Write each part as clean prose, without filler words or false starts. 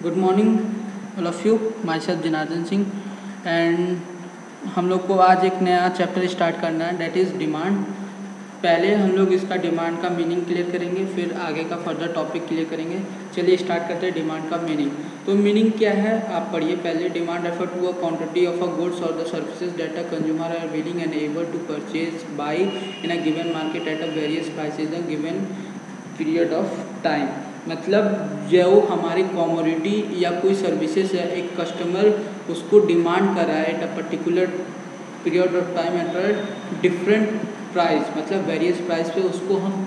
Good morning all of you, my self Janardan Singh. And हम लोग को आज एक नया चैप्टर स्टार्ट करना है, डेट इज़ डिमांड। पहले हम लोग इसका डिमांड का मीनिंग क्लियर करेंगे, फिर आगे का फर्दर टॉपिक क्लियर करेंगे। चलिए स्टार्ट करते हैं डिमांड का मीनिंग। तो मीनिंग क्या है आप पढ़िए पहले। Demand refer to a quantity of a goods और the services that a consumer are willing and able to purchase by in a given market at a various prices a given period of time. मतलब जो हमारी commodity या कोई services है, एक customer उसको demand कर रहा है at a particular period of time eight a different price, मतलब वेरियस प्राइस पे, उसको हम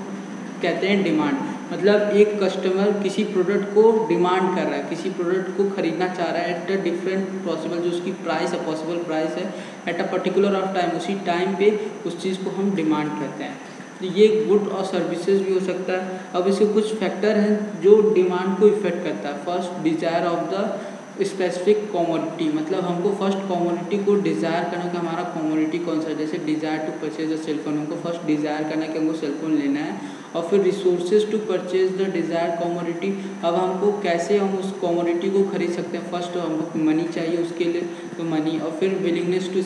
कहते हैं डिमांड। मतलब एक कस्टमर किसी प्रोडक्ट को डिमांड कर रहा है, किसी प्रोडक्ट को खरीदना चाह रहा है एट अ डिफरेंट पॉसिबल, जो उसकी प्राइस है, पॉसिबल प्राइस है at a particular of time, उसी टाइम पे उस चीज़ को हम डिमांड कहते हैं। तो ये गुड और सर्विसेज भी हो सकता है। अब इसके कुछ फैक्टर हैं जो डिमांड को इफेक्ट करता है। First, desire of the specific commodity, मतलब हमको फर्स्ट कमोडिटी को डिज़ायर करना कि हमारा कमोडिटी कौन सा है। जैसे desire to purchase a cellphone, हमको फर्स्ट डिज़ायर करना है कि हमको सेलफोन लेना है। और फिर resources to purchase the desire commodity, अब हमको कैसे हम उस कमोडिटी को खरीद सकते हैं। फर्स्ट हमको मनी चाहिए उसके लिए, तो मनी। और फिर willingness to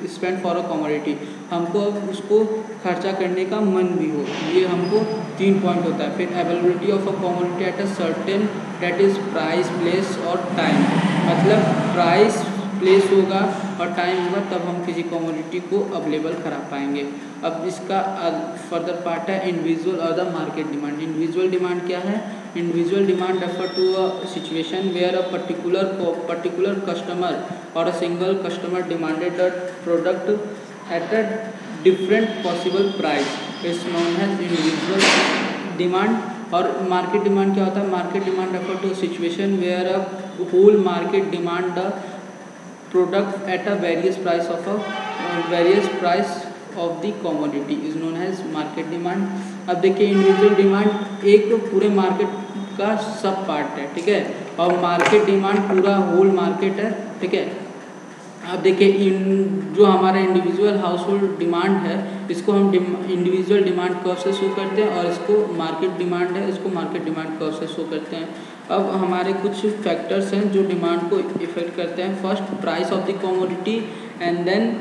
spend for a commodity, हमको अब उसको खर्चा करने का मन भी हो, ये हमको 3 पॉइंट होता है। फिर availability of a commodity at a certain, that is price, place और टाइम, मतलब प्राइस, प्लेस होगा और टाइम होगा तब हम किसी कमोडिटी को अवेलेबल करा पाएंगे। अब इसका फर्दर पार्ट है इंडिविजुअल और the market demand. Individual demand क्या है? Individual demand refer to a situation where a particular customer और a single customer demanded the product at a different possible price, is known as individual demand. और market demand क्या होता है? Market demand refer to situation where a whole market demand the product at a various price of the commodity, is known as market demand. अब देखिए individual demand एक पूरे market का सब पार्ट है, ठीक है, और मार्केट डिमांड पूरा होल मार्केट है, ठीक है। अब देखिए जो हमारा इंडिविजुअल हाउस होल्ड डिमांड है, इसको हम इंडिविजुअल डिमांड कर्व से शो करते हैं, और इसको मार्केट डिमांड है, इसको मार्केट डिमांड कर्व से शो करते हैं। अब हमारे कुछ फैक्टर्स हैं जो डिमांड को इफेक्ट करते हैं। First, price of the commodity, and then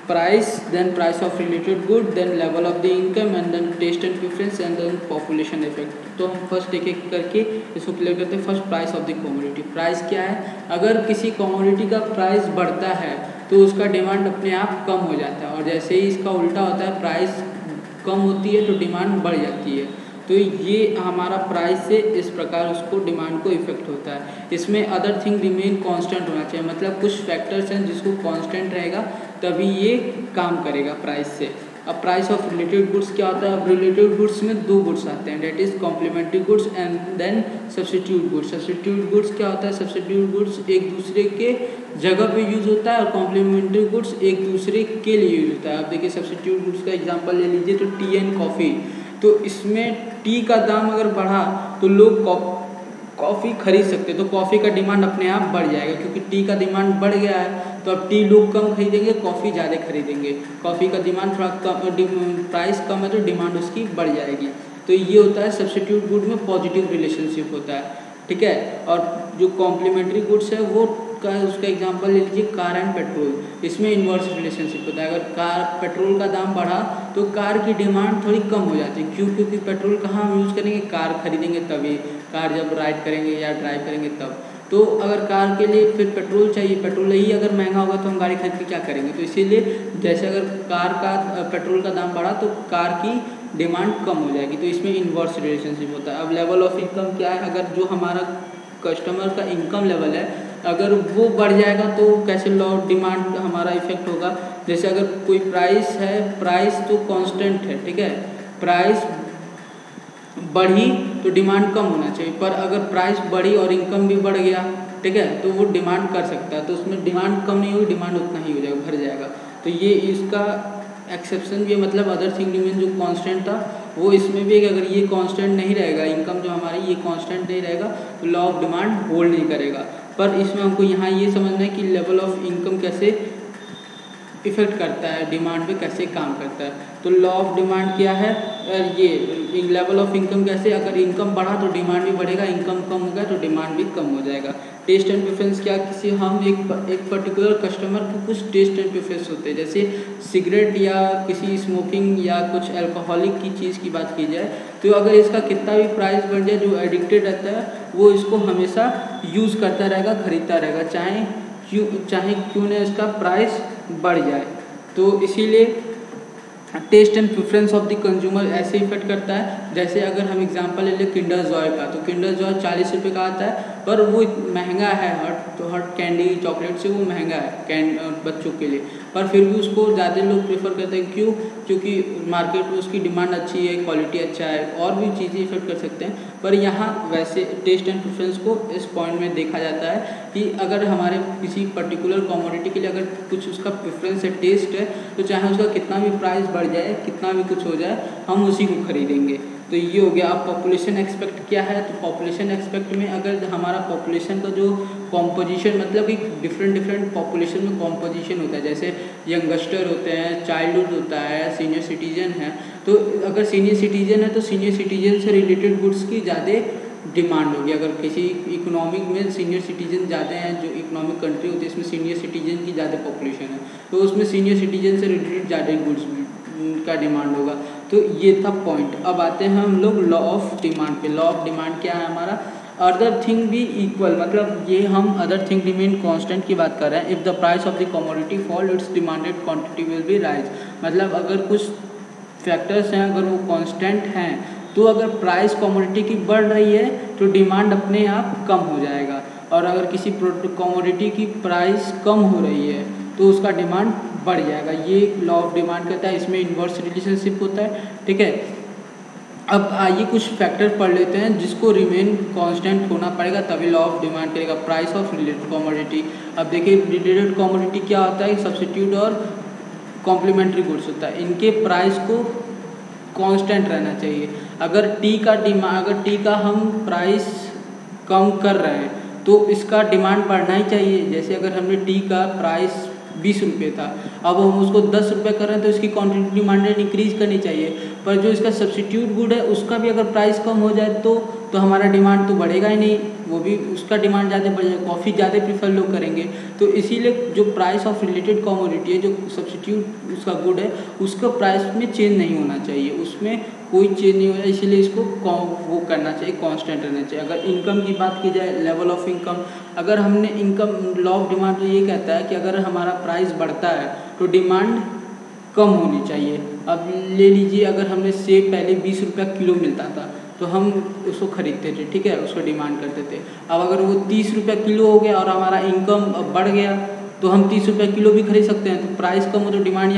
price, then price of related good, then level of the income, and then taste and preference, and then population effect. तो हम फर्स्ट एक एक करके इसको क्लियर करते हैं। First, price of the commodity. Price क्या है? अगर किसी कमोडिटी का प्राइस बढ़ता है तो उसका डिमांड अपने आप कम हो जाता है, और जैसे ही इसका उल्टा होता है, प्राइस कम होती है तो डिमांड बढ़ जाती है। तो ये हमारा प्राइस से इस प्रकार उसको डिमांड को इफेक्ट होता है। इसमें अदर थिंग रिमेन कांस्टेंट होना चाहिए, मतलब कुछ फैक्टर्स हैं जिसको कांस्टेंट रहेगा तभी ये काम करेगा प्राइस से। अब प्राइस ऑफ रिलेटेड गुड्स क्या होता है? अब रिलेटेड गुड्स में 2 गुड्स आते हैं, that is complementary goods and then substitute goods. Substitute goods क्या होता है? सब्स्टिट्यूट गुड्स एक दूसरे के जगह पे यूज़ होता है, और कॉम्प्लीमेंट्री गुड्स एक दूसरे के लिए यूज़ होता है। अब देखिए सब्स्टिट्यूट गुड्स का एग्जांपल ले लीजिए, तो टी एंड कॉफ़ी। तो इसमें टी का दाम अगर बढ़ा तो लोग कॉफ़ी खरीद सकते, तो कॉफ़ी का डिमांड अपने आप बढ़ जाएगा, क्योंकि टी का डिमांड बढ़ गया है तो अब टी लोग कम खरीदेंगे, कॉफ़ी ज़्यादा खरीदेंगे। कॉफ़ी का डिमांड थोड़ा कम, प्राइस कम है तो डिमांड उसकी बढ़ जाएगी। तो ये होता है सब्स्टिट्यूट गुड में पॉजिटिव रिलेशनशिप होता है, ठीक है। और जो कॉम्प्लीमेंट्री गुड्स है वो उसका एग्जांपल ले लीजिए कार एंड पेट्रोल। इसमें इन्वर्स रिलेशनशिप होता है। अगर पेट्रोल का दाम बढ़ा तो कार की डिमांड थोड़ी कम हो जाती है। क्यों? क्योंकि पेट्रोल कहाँ हम यूज़ करेंगे? कार खरीदेंगे तभी, कार जब राइड करेंगे या ड्राइव करेंगे तब। तो अगर कार के लिए फिर पेट्रोल चाहिए, पेट्रोल ही अगर महंगा होगा तो हम गाड़ी खरीद के क्या करेंगे? तो इसीलिए जैसे अगर कार का पेट्रोल का दाम बढ़ा तो कार की डिमांड कम हो जाएगी, तो इसमें इन्वर्स रिलेशनशिप होता है। अब लेवल ऑफ इनकम क्या है? अगर जो हमारा कस्टमर का इनकम लेवल है अगर वो बढ़ जाएगा तो कैसे लॉ डिमांड हमारा इफेक्ट होगा। जैसे अगर कोई प्राइस है, प्राइस तो कांस्टेंट है, ठीक है, प्राइस बढ़ी तो डिमांड कम होना चाहिए, पर अगर प्राइस बढ़ी और इनकम भी बढ़ गया, ठीक है, तो वो डिमांड कर सकता है, तो उसमें डिमांड कम नहीं होगी, डिमांड उतना ही हो जाएगा, भर जाएगा। तो ये इसका एक्सेप्शन भी है, मतलब अदर थिंग में जो कांस्टेंट था वो इसमें भी है। अगर ये कांस्टेंट नहीं रहेगा, इनकम जो हमारी ये कांस्टेंट नहीं रहेगा तो लॉ ऑफ डिमांड होल्ड नहीं करेगा। पर इसमें हमको यहाँ ये समझना है कि लेवल ऑफ इनकम कैसे इफेक्ट करता है, डिमांड पे कैसे काम करता है। तो लॉ ऑफ डिमांड क्या है, ये लेवल ऑफ इनकम कैसे, अगर इनकम बढ़ा तो डिमांड भी बढ़ेगा, इनकम कम हो गया तो डिमांड भी कम हो जाएगा। टेस्ट एंड प्रेफरेंस क्या, किसी हम एक पर्टिकुलर कस्टमर के कुछ टेस्ट एंड प्रेफरेंस होते हैं, जैसे सिगरेट या किसी स्मोकिंग या कुछ अल्कोहलिक की चीज़ की बात की जाए तो अगर इसका कितना भी प्राइस बढ़ जाए, जो एडिक्टेड रहता है वो इसको हमेशा यूज़ करता रहेगा, खरीदता रहेगा, चाहे क्यों ना इसका प्राइस बढ़ जाए। तो इसीलिए test and preference of the consumer ऐसे इफेक्ट करता है। जैसे अगर हम एग्जांपल ले लें किंडर जॉय का, तो किंडर जॉय 40 रुपये का आता है, पर वो महंगा है, हॉट कैंडी चॉकलेट से वो महंगा है बच्चों के लिए, पर फिर भी उसको ज़्यादा लोग प्रेफर करते हैं। क्यों? क्योंकि मार्केट में उसकी डिमांड अच्छी है, क्वालिटी अच्छा है, और भी चीज़ें इफेक्ट कर सकते हैं। पर यहाँ वैसे टेस्ट एंड प्रेफरेंस को इस पॉइंट में देखा जाता है कि अगर हमारे किसी पर्टिकुलर कमोडिटी के लिए अगर कुछ उसका प्रेफरेंस है, टेस्ट है, तो चाहे उसका कितना भी प्राइस बढ़ जाए, कितना भी कुछ हो जाए, हम उसी को खरीदेंगे। तो ये हो गया। अब पॉपुलेशन एक्सपेक्ट क्या है, तो पॉपुलेशन एक्सपेक्ट में अगर हमारा पॉपुलेशन का जो कॉम्पोजिशन, मतलब कि डिफरेंट पॉपुलेशन में कॉम्पोजिशन होता है, जैसे यंगस्टर होते हैं, चाइल्डहुड होता है, सीनियर सिटीजन है। तो अगर सीनियर सिटीजन है तो सीनियर सिटीजन से रिलेटेड गुड्स की ज़्यादा डिमांड होगी। अगर किसी इकोनॉमिक में सीनियर सिटीजन ज़्यादा हैं, जो इकोनॉमिक कंट्री होती है इसमें सीनियर सिटीजन की ज़्यादा पॉपुलेशन है, तो उसमें सीनियर सिटीजन से रिलेटेड ज़्यादा गुड्स का डिमांड होगा। तो ये था पॉइंट। अब आते हैं हम लोग लॉ ऑफ डिमांड पे। लॉ ऑफ डिमांड क्या है हमारा, अदर थिंग भी इक्वल, मतलब ये हम अदर थिंग रिमेन कांस्टेंट की बात कर रहे हैं। If the price of the commodity fall it's demanded quantity will be rise, मतलब अगर कुछ फैक्टर्स हैं अगर वो कांस्टेंट हैं, तो अगर प्राइस कमोडिटी की बढ़ रही है तो डिमांड अपने आप कम हो जाएगा, और अगर किसी कमोडिटी की प्राइस कम हो रही है तो उसका डिमांड बढ़ जाएगा। ये लॉ ऑफ डिमांड कहता है, इसमें इन्वर्स रिलेशनशिप होता है, ठीक है। अब आइए कुछ फैक्टर पढ़ लेते हैं जिसको रिमेन कांस्टेंट होना पड़ेगा, तभी लॉ ऑफ डिमांड करेगा। प्राइस ऑफ रिलेटेड कमोडिटी, अब देखिए रिलेटेड कमोडिटी क्या होता है, सब्स्टिट्यूट और कॉम्प्लीमेंट्री गुड्स होता है, इनके प्राइस को कांस्टेंट रहना चाहिए। अगर टी का हम प्राइस कम कर रहे हैं तो इसका डिमांड बढ़ना ही चाहिए। जैसे अगर हमने टी का प्राइस 20 रुपये था, अब हम उसको 10 रुपये कर रहे हैं तो इसकी क्वांटिटी डिमांड इंक्रीज़ करनी चाहिए। पर जो इसका सब्स्टिट्यूट गुड है उसका भी अगर प्राइस कम हो जाए तो हमारा डिमांड तो बढ़ेगा ही नहीं, वो भी उसका डिमांड ज़्यादा बढ़ जाएगा, कॉफ़ी ज़्यादा प्रीफर लोग करेंगे। तो इसीलिए जो प्राइस ऑफ रिलेटेड कमोडिटी है, जो सब्स्टिट्यूट उसका गुड है, उसका प्राइस में चेंज नहीं होना चाहिए, उसमें कोई चेंज नहीं होना, इसीलिए इसको वो करना चाहिए, कांस्टेंट रहना चाहिए। अगर इनकम की बात की जाए, लेवल ऑफ इनकम, अगर हमने इनकम, लॉ ऑफ डिमांड तो ये कहता है कि अगर हमारा प्राइस बढ़ता है तो डिमांड कम होनी चाहिए। अब ले लीजिए, अगर हमने सेब पहले 20 रुपये किलो मिलता था तो हम उसको खरीदते थे, ठीक है, उसको डिमांड करते थे। अब अगर वो 30 रुपये किलो हो गया और हमारा इनकम बढ़ गया तो हम 30 रुपये किलो भी खरीद सकते हैं। तो प्राइस कम हो तो डिमांड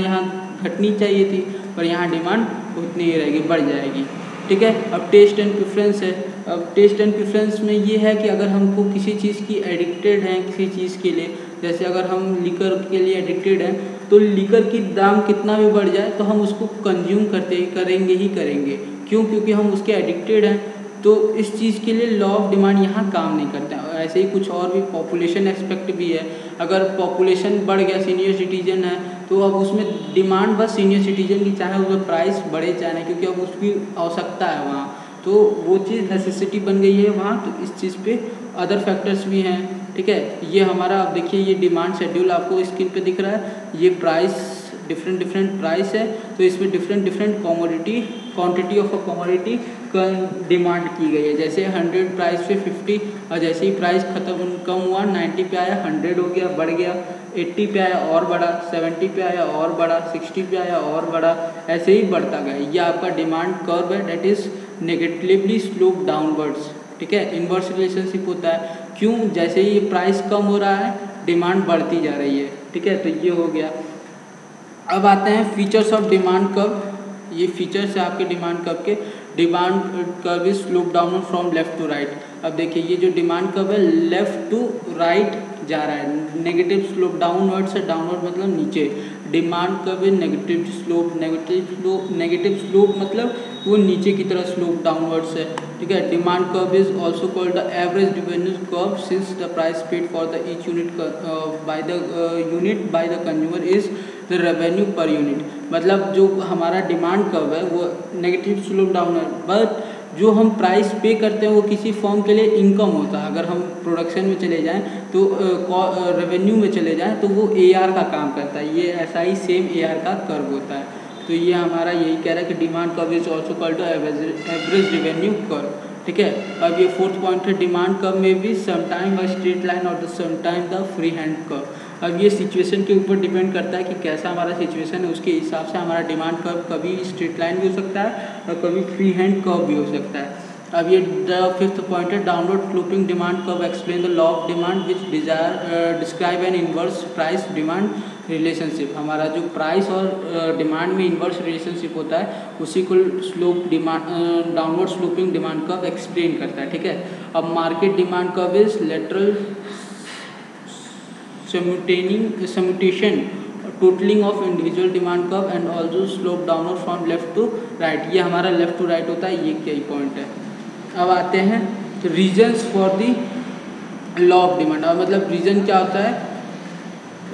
यहाँ घटनी चाहिए थी, पर यहाँ डिमांड उतनी ही रहेगी, बढ़ जाएगी, ठीक है। अब टेस्ट एंड प्रेफरेंस है। अब टेस्ट एंड प्रेफरेंस में ये है कि अगर हमको किसी चीज़ की एडिक्टेड हैं, किसी चीज़ के लिए, जैसे अगर हम लिकर के लिए एडिक्टेड हैं तो लिकर की दाम कितना भी बढ़ जाए तो हम उसको कंज्यूम करेंगे ही करेंगे। क्यों? क्योंकि हम उसके एडिक्टेड हैं। तो इस चीज़ के लिए लॉ ऑफ डिमांड यहाँ काम नहीं करता है। ऐसे ही कुछ और भी पॉपुलेशन एक्सपेक्ट भी है। अगर पॉपुलेशन बढ़ गया, सीनियर सिटीजन है, तो अब उसमें डिमांड बस सीनियर सिटीजन की, चाहे उसमें प्राइस बढ़े चाहे नहीं, क्योंकि अब उसकी आवश्यकता है वहाँ, तो वो चीज़ नेसेसिटी बन गई है वहाँ। तो इस चीज़ पे अदर फैक्टर्स भी हैं, ठीक है। ये हमारा, अब देखिए ये डिमांड शेड्यूल आपको स्क्रीन पे दिख रहा है, ये प्राइस डिफरेंट प्राइस है, तो इसमें different commodity, quantity of a commodity का डिमांड की गई है। जैसे 100 प्राइस पे 50, और जैसे ही प्राइस कम हुआ 90 पे आया, 100 हो गया, बढ़ गया, 80 पे आया और बढ़ा, 70 पे आया और बढ़ा, 60 पे आया और बढ़ा, ऐसे ही बढ़ता गया। ये आपका डिमांड कर्व है, that is negatively slope downwards, ठीक है। इन्वर्स रिलेशनशिप होता है। क्यों? जैसे ही ये प्राइस कम हो रहा है डिमांड बढ़ती जा रही है, ठीक है। तो ये हो गया। अब आते हैं फीचर्स ऑफ डिमांड कर्व। ये फीचर्स है आपके डिमांड कर्व के। Demand curve is slope down from left to right. अब देखिए ये जो डिमांड कर्व है लेफ्ट टू राइट जा रहा है, नेगेटिव स्लोप डाउनवर्ड से, डाउनवर्ड मतलब नीचे, demand curve in negative slope. Negative slope मतलब वो नीचे की तरह स्लोप डाउनवर्ड्स है, ठीक है। Demand curve is also called the average revenue curve since the price paid for the each unit bye the consumer is the revenue per unit. मतलब जो हमारा डिमांड कर्व है वो नेगेटिव स्लोप डाउन है, but जो हम price पे करते हैं वो किसी फॉर्म के लिए इनकम होता है। अगर हम प्रोडक्शन में चले जाएं तो रेवेन्यू में चले जाएं तो वो AR का काम करता है। ये ऐसा ही सेम AR का कर्व होता है। तो ये हमारा यही कह रहा है कि demand curve is also called average revenue curve, ठीक है। अब ये फोर्थ पॉइंट है, डिमांड कर्व में भी समटाइम द स्ट्रेट लाइन और sometime the free hand curve. अब ये सिचुएशन के ऊपर डिपेंड करता है कि कैसा हमारा सिचुएशन है, उसके हिसाब से हमारा डिमांड कर्व कभी स्ट्रेट लाइन भी हो सकता है और कभी फ्री हैंड कर्व भी हो सकता है। अब ये द फिफ्थ पॉइंट है, downward sloping demand curve explain the law of demand which describe N inverse price demand relationship. हमारा जो प्राइस और डिमांड में इनवर्स रिलेशनशिप होता है उसी को slope demand downward sloping demand curve explain करता है, ठीक है। अब market demand curve is lateral summation totalling of individual demand curve and also slope downward from left to right. ये हमारा लेफ्ट टू राइट होता है, ये कई पॉइंट है। अब आते हैं reasons for the law of demand. अब मतलब रीजन क्या होता है,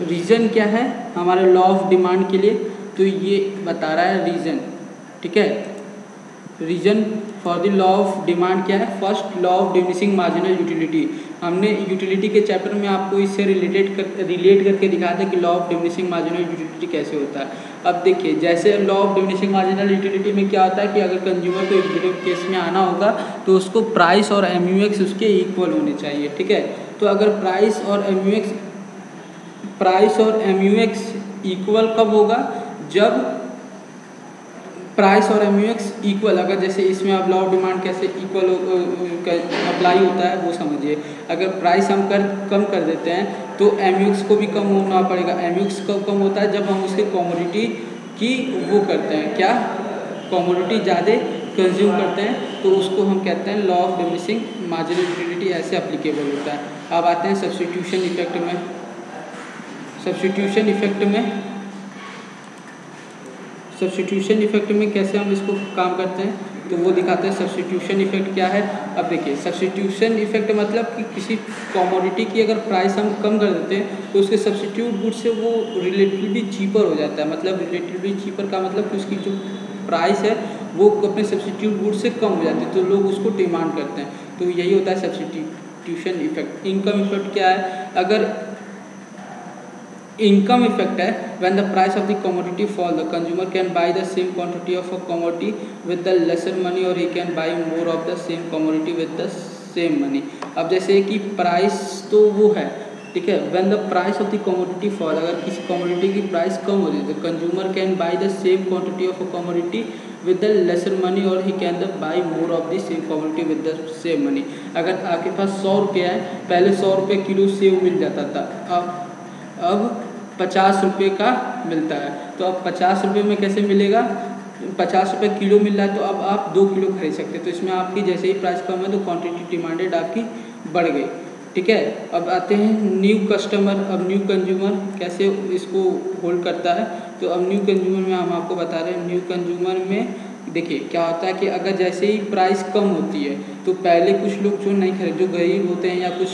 रीजन क्या है हमारे लॉ ऑफ डिमांड के लिए, तो ये बता रहा है रीजन, ठीक है। Reason for the law of demand क्या है, first law of diminishing marginal utility. हमने यूटिलिटी के चैप्टर में आपको इससे रिलेट करके दिखाया था कि law of diminishing marginal utility कैसे होता है। अब देखिए, जैसे law of diminishing marginal utility में क्या होता है कि अगर कंज्यूमर को एग्जीक्यूटिव केस में आना होगा तो उसको प्राइस और MUX उसके इक्वल होने चाहिए, ठीक है। तो अगर प्राइस और MUX इक्वल कब होगा, जब प्राइस और MUX इक्वल, अगर जैसे इसमें अब लॉ ऑफ डिमांड कैसे इक्वल अप्लाई होता है वो समझिए। अगर प्राइस हम कम कर देते हैं तो MUX को भी कम होना पड़ेगा। MUX कब कम होता है, जब हम उसके कमोडिटी की वो करते हैं, क्या कमोडिटी ज़्यादा कंज्यूम करते हैं, तो उसको हम कहते हैं law of diminishing marginal utility, ऐसे अप्लीकेबल होता है। अब आते हैं सब्स्टिट्यूशन इफेक्ट में। सब्स्टिट्यूशन इफेक्ट में कैसे हम इसको काम करते हैं तो वो दिखाते हैं। सब्स्टिट्यूशन इफेक्ट क्या है, अब देखिए, सब्स्टिट्यूशन इफेक्ट मतलब कि किसी कमोडिटी की अगर प्राइस हम कम कर देते हैं तो उसके सब्स्टिट्यूट गुड से वो रिलेटिवली चीपर हो जाता है। मतलब रिलेटिवली चीपर का मतलब कि उसकी जो प्राइस है वो अपने सब्स्टिट्यूट गुड से कम हो जाती है, तो लोग उसको डिमांड करते हैं। तो यही होता है सब्स्टिट्यूशन इफेक्ट। इनकम इफेक्ट क्या है, अगर इनकम इफेक्ट है, when the price of the commodity fall the consumer can buy the same quantity of a commodity with the lesser money और he can buy more of the same commodity with the same money. अब जैसे कि price तो वो है, ठीक है, when the price of the commodity fall, अगर किसी कमोडिटी की प्राइस कम हो जाए तो consumer can buy the same quantity of a commodity with the lesser money और he can the buy more of the same commodity with the same money. अगर आपके पास 100 रुपये है, पहले 100 रुपये किलो सेव मिल जाता था, अब 50 रुपये का मिलता है। तो अब 50 रुपये में कैसे मिलेगा, 50 रुपये किलो मिल रहा है, तो अब आप 2 किलो खरीद सकते हैं। तो इसमें आपकी जैसे ही प्राइस कम है तो क्वांटिटी डिमांडेड आपकी बढ़ गई, ठीक है। अब आते हैं न्यू कस्टमर। अब न्यू कंज्यूमर कैसे इसको होल्ड करता है, तो अब न्यू कंज्यूमर में हम आपको बता रहे हैं। न्यू कंज्यूमर में देखिए क्या होता है कि अगर जैसे ही प्राइस कम होती है तो पहले कुछ लोग जो नहीं खरीद, जो गरीब होते हैं या कुछ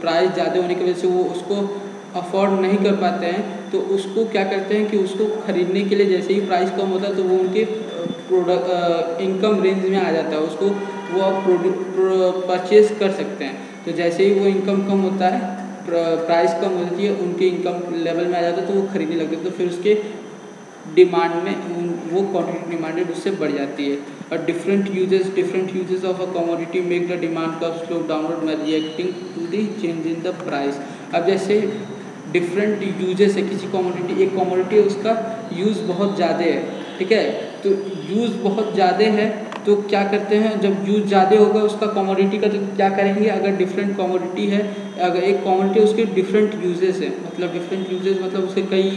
प्राइस ज़्यादा होने की वजह से वो उसको अफोर्ड नहीं कर पाते हैं, तो उसको क्या करते हैं कि उसको ख़रीदने के लिए जैसे ही प्राइस कम होता है तो वो उनके इनकम रेंज में आ जाता है, उसको वो परचेज कर सकते हैं। तो जैसे ही वो इनकम कम होता है, प्राइस कम होती है, उनके इनकम लेवल में आ जाता है तो वो खरीदने लगते हैं, तो फिर उसके डिमांड में वो क्वांटिटी डिमांडेड उससे बढ़ जाती है। और different uses of a commodity make the demand curve slow downward by reacting to the change in the price. अब जैसे डिफरेंट यूजेस है किसी कमोडिटी, एक कमोडिटी उसका यूज़ बहुत ज़्यादा है, ठीक है, तो यूज़ बहुत ज़्यादा है तो क्या करते हैं, जब यूज़ ज़्यादा होगा उसका कमोडिटी का, तो क्या करेंगे, अगर डिफरेंट कमोडिटी है, अगर एक कमोडिटी उसके डिफरेंट यूजेस है, मतलब डिफरेंट यूजेस मतलब उसके कई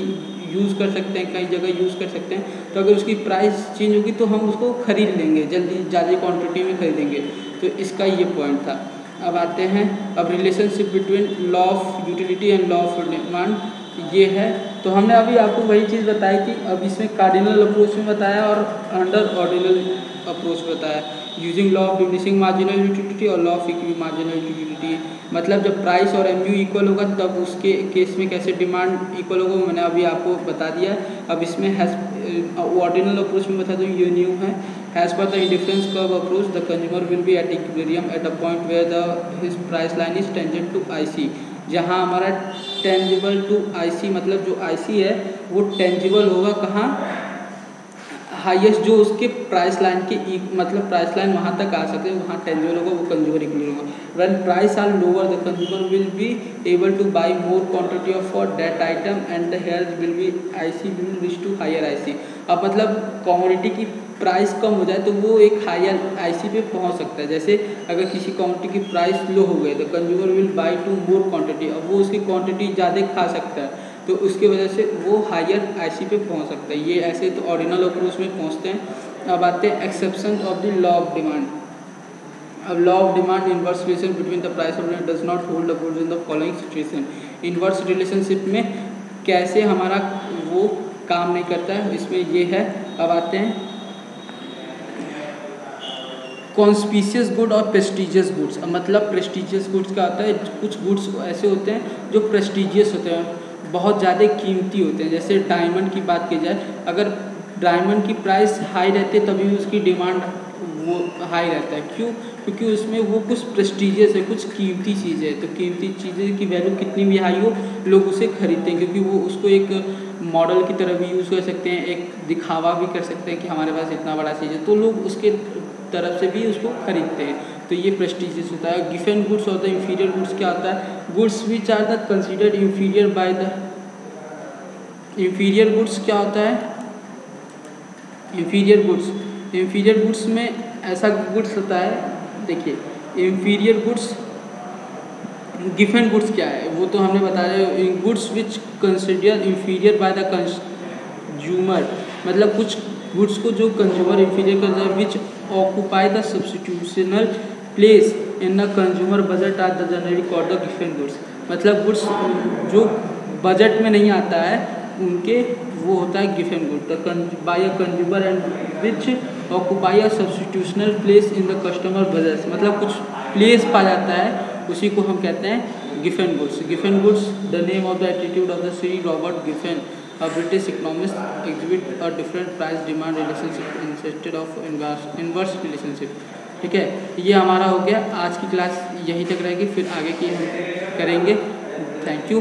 यूज़ कर सकते हैं, कई जगह यूज़ कर सकते हैं, तो अगर उसकी प्राइस चेंज होगी तो हम उसको ख़रीद लेंगे, जल्दी ज़्यादा क्वांटिटी में खरीदेंगे। तो इसका ये पॉइंट था। अब आते हैं, अब relationship between law of utility and law of demand ये है। तो तो हमने अभी आपको वही चीज़ बताई कि अब इसमें कार्डिनल अप्रोच में बताया और अंडर ऑर्डिनल अप्रोच बताया, using law of diminishing marginal utility और law of equilibrium marginal utility. मतलब जब प्राइस और एमयू इक्वल होगा तब उसके केस में कैसे डिमांड इक्वल होगा मैंने अभी आपको बता दिया है। अब इसमें ऑर्डिनल अप्रोच में बता दूँ ये न्यू है। As per the indifference curve approach, the consumer will be at equilibrium at a point where his price line is tangent to IC। जहाँ हमारा टेंजिबल टू IC मतलब जो IC है वो टेंजिबल होगा कहाँ, हाईएस्ट जो उसके प्राइस लाइन के मतलब प्राइस लाइन वहाँ तक आ सके वहाँ टेंजिबल होगा, वो कंज्यूमर इक्विलिब्रियम होगा। When price are lower the consumer will be able to buy more quantity of for that item and the hair will be IC will reach to higher IC। अब मतलब commodity की price कम हो जाए तो वो एक हायर IC पे पहुंच सकता है। जैसे अगर किसी क्वांटिटी की प्राइस लो हो गई तो consumer will by two more quantity, अब वो उसकी क्वांटिटी ज़्यादा खा सकता है तो उसकी वजह से वो हायर IC पे पहुंच सकता है। ये ऐसे तो ऑर्डिनल अप्रोच में पहुंचते हैं। अब आते हैं exception of the law of demand. अब law of demand inverse relation between the price of does not hold the goods in the following situation. Inverse relationship में कैसे हमारा वो काम नहीं करता है, इसमें ये है। अब आते हैं कॉन्स्पिशियस गुड और प्रेस्टिजियस गुड्स। मतलब प्रेस्टिजियस गुड्स क्या होता है, कुछ गुड्स ऐसे होते हैं जो प्रेस्टिजियस होते हैं, बहुत ज़्यादा कीमती होते हैं। जैसे डायमंड की बात की जाए, अगर डायमंड की प्राइस हाई रहती है तभी उसकी डिमांड वो हाई रहता है। क्यों? क्योंकि उसमें वो कुछ प्रेस्टिजियस है, कुछ कीमती चीज़ है। तो कीमती चीज़ें की वैल्यू कितनी भी हाई हो लोग उसे खरीदते हैं, क्योंकि वो उसको एक मॉडल की तरह भी यूज़ कर सकते हैं, एक दिखावा भी कर सकते हैं कि हमारे पास इतना बड़ा चीज़ है, तो लोग उसके तरफ से भी उसको खरीदते हैं। तो ये प्रेस्टिजियस होता है। गिवन गुड्स और द इंफीरियर गुड्स क्या होता है, goods which are the considered inferior by the inferior goods क्या होता है, इंफीरियर गुड्स। इंफीरियर गुड्स में ऐसा गुड्स होता है, देखिए इंफीरियर गुड्स गिवन गुड्स क्या है वो तो हमने बताया, goods which consider inferior by the consumer. मतलब कुछ गुड्स को जो कंज्यूमर इंफीरियर करता है, which occupy the substitutional place in the consumer budget are the generally called the given goods. मतलब गुड्स जो बजट में नहीं आता है उनके वो होता है given good by a consumer and which occupy a substitutional place in the customer budget. मतलब कुछ प्लेस पा जाता है उसी को हम कहते हैं गिवन गुड्स। गिवन goods the name of the attitude of the Sir Robert Giffen, a British economist, exhibit a different price demand relationship instead of inverse relationship। ठीक है, ये हमारा हो गया। आज की क्लास यहीं तक रहेगी, फिर आगे की हम करेंगे। Thank you.